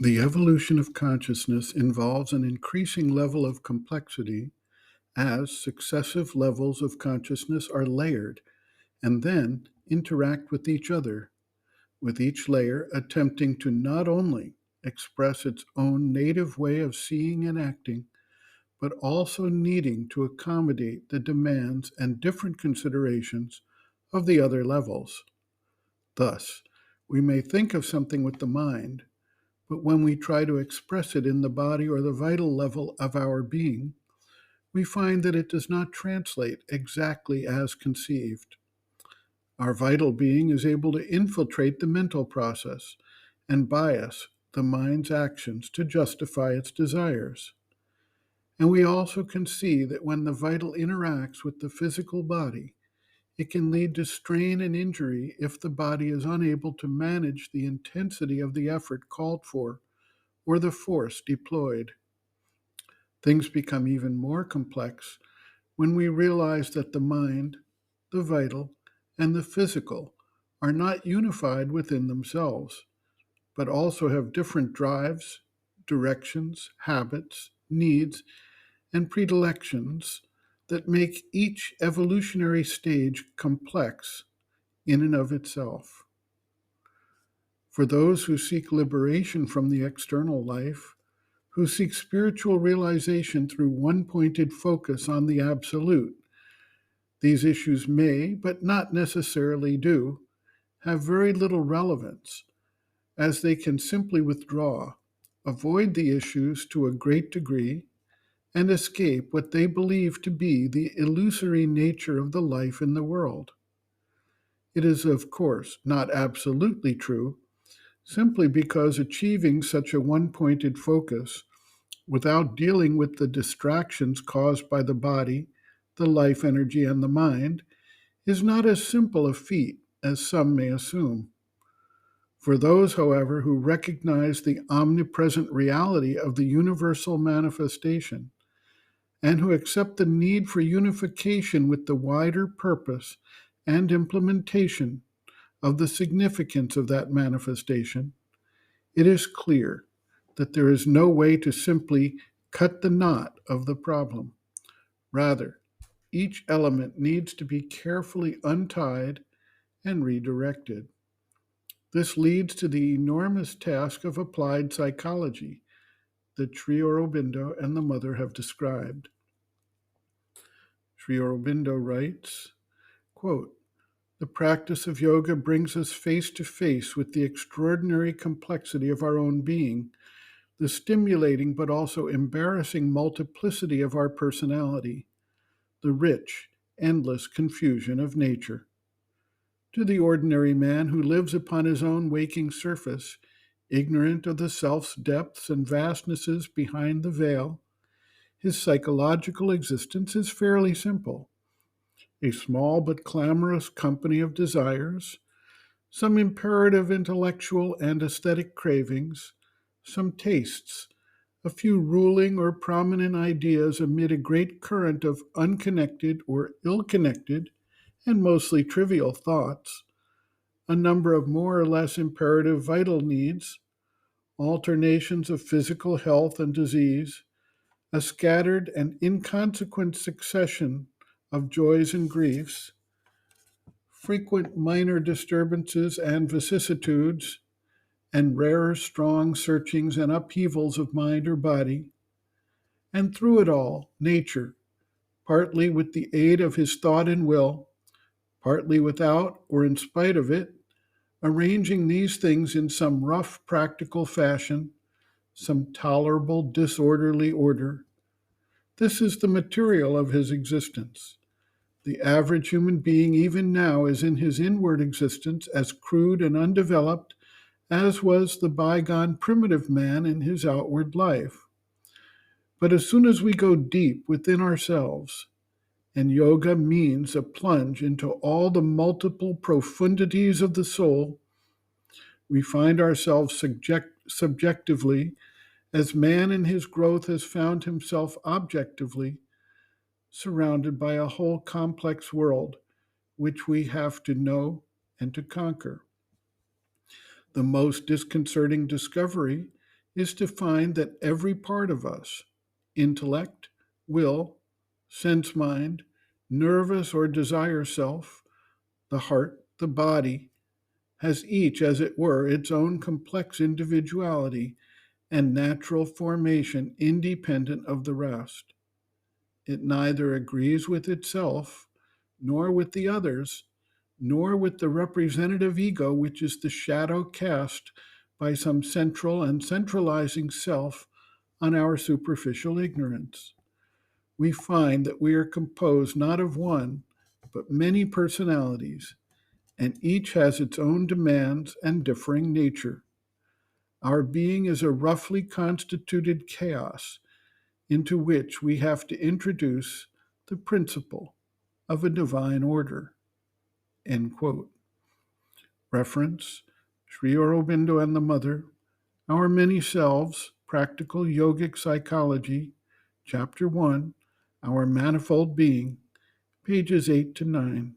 The evolution of consciousness involves an increasing level of complexity as successive levels of consciousness are layered and then interact with each other, with each layer attempting to not only express its own native way of seeing and acting, but also needing to accommodate the demands and different considerations of the other levels. Thus, we may think of something with the mind, but when we try to express it in the body or the vital level of our being, we find that it does not translate exactly as conceived. Our vital being is able to infiltrate the mental process and bias the mind's actions to justify its desires. And we also can see that when the vital interacts with the physical body, it can lead to strain and injury if the body is unable to manage the intensity of the effort called for or the force deployed. Things become even more complex when we realize that the mind, the vital, and the physical are not unified within themselves, but also have different drives, directions, habits, needs, and predilections that make each evolutionary stage complex in and of itself. For those who seek liberation from the external life, who seek spiritual realization through one pointed focus on the Absolute, these issues may, but not necessarily do, have very little relevance, as they can simply withdraw, avoid the issues to a great degree, and escape what they believe to be the illusory nature of the life in the world. It is, of course, not absolutely true, simply because achieving such a one pointed focus without dealing with the distractions caused by the body, the life energy, and the mind is not as simple a feat as some may assume. For those, however, who recognize the omnipresent reality of the universal manifestation and who accept the need for unification with the wider purpose and implementation of the significance of that manifestation, it is clear that there is no way to simply cut the knot of the problem. Rather, each element needs to be carefully untied and redirected. This leads to the enormous task of applied psychology that Sri Aurobindo and the mother have described. Sri Aurobindo writes, quote, "The practice of yoga brings us face to face with the extraordinary complexity of our own being, the stimulating but also embarrassing multiplicity of our personality, the rich, endless confusion of nature. To the ordinary man who lives upon his own waking surface, ignorant of the self's depths and vastnesses behind the veil, his psychological existence is fairly simple. A small but clamorous company of desires, some imperative intellectual and aesthetic cravings, some tastes, a few ruling or prominent ideas amid a great current of unconnected or ill-connected and mostly trivial thoughts, a number of more or less imperative vital needs, alternations of physical health and disease, a scattered and inconsequent succession of joys and griefs, frequent minor disturbances and vicissitudes, and rare, strong searchings and upheavals of mind or body, and through it all, nature, partly with the aid of his thought and will, partly without or in spite of it, arranging these things in some rough practical fashion, some tolerable disorderly order. This is the material of his existence. The average human being, even now, is in his inward existence as crude and undeveloped as was the bygone primitive man in his outward life. But as soon as we go deep within ourselves, and yoga means a plunge into all the multiple profundities of the soul, we find ourselves subjectively, as man in his growth has found himself objectively, surrounded by a whole complex world which we have to know and to conquer. The most disconcerting discovery is to find that every part of us, intellect, will, sense mind, nervous or desire self, the heart, the body, has each, as it were, its own complex individuality and natural formation independent of the rest. It neither agrees with itself, nor with the others, nor with the representative ego, which is the shadow cast by some central and centralizing self on our superficial ignorance. We find that we are composed not of one, but many personalities, and each has its own demands and differing nature. Our being is a roughly constituted chaos into which we have to introduce the principle of a divine order. End quote. Reference Sri Aurobindo and the Mother, Our Many Selves, Practical Yogic Psychology, Chapter 1, Our Manifold Being, pages 8 to 9.